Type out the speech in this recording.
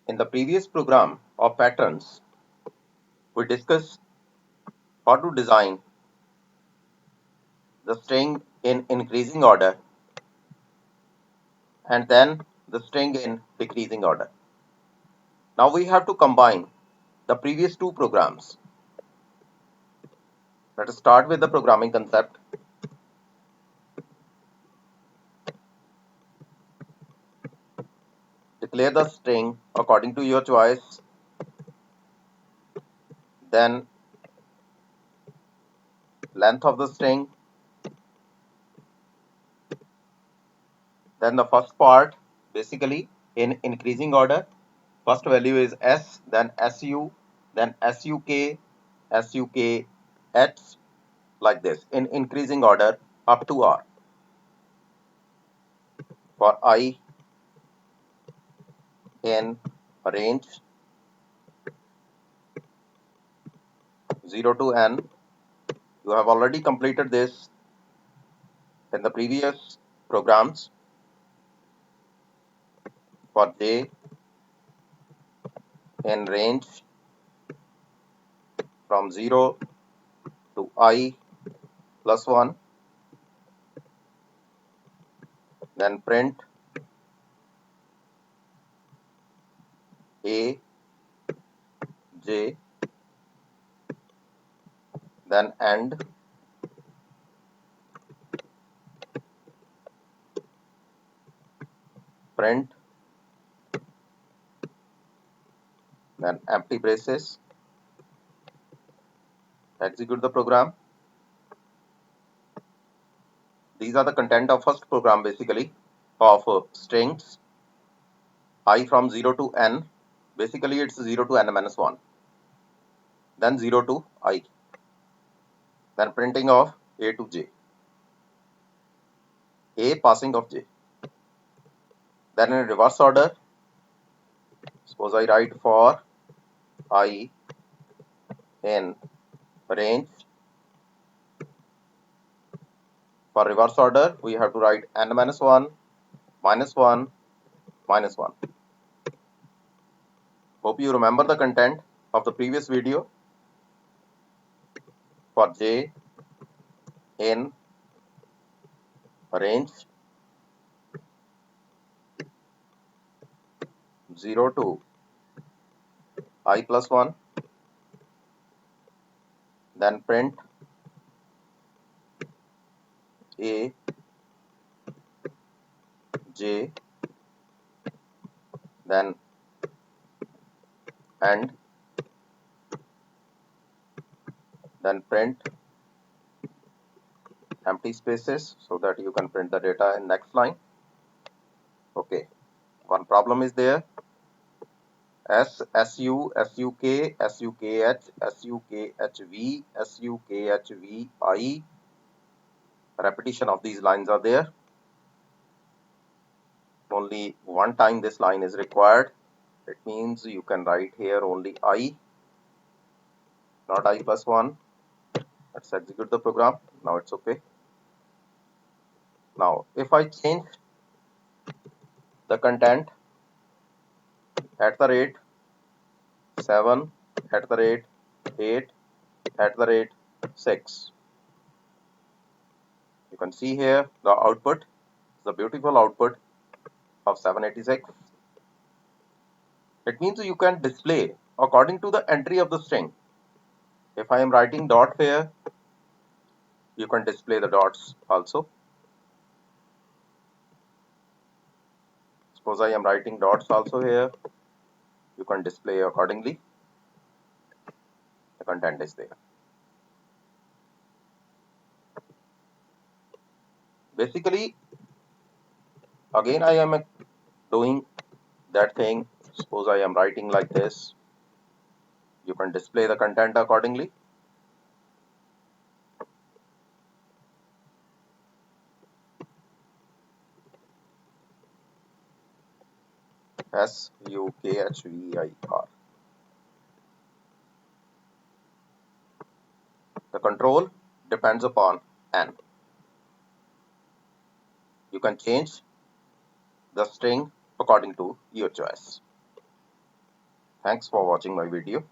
In the previous program of patterns, we discussed how to design the string in increasing order and then the string in decreasing order. Now we have to combine the previous two programs. Let us start with the programming concept. Declare the string according to your choice, then length of the string, then the first part basically in increasing order. First value is S, then SU, then SUK, SUKH, like this in increasing order up to R. For I in range 0 to N, you have already completed this in the previous programs. For J in range from 0 to I plus 1, then print A, J, then end print, then empty braces, execute the program. These are the content of first program basically of strings I from 0 to N. Basically it's 0 to N minus 1, then 0 to I, then printing of A to J, A passing of J. Then in reverse order, suppose I write for I in range. For reverse order, we have to write N minus 1, minus 1, minus 1. Hope you remember the content of the previous video. For J in range 0 to I plus 1, then print A, J, then end, then print empty spaces so that you can print the data in next line. Okay, one problem is there. S, SU, SUK, SUKH, SUKHV, SUKHVI. Repetition of these lines are there. Only one time this line is required. It means you can write here only I, not I plus 1. Let's execute the program. Now it's okay. Now if I change the content at the rate 7, at the rate 8, at the rate 6, you can see here the output, the beautiful output of 786. It means you can display according to the entry of the string. If I am writing dot here, you can display the dots also. Suppose I am writing dots also here, you can display accordingly. The content is there. Basically, again I am doing that thing. Suppose I am writing like this, you can display the content accordingly. SUKHVIR. The control depends upon N. You can change the string according to your choice. Thanks for watching my video.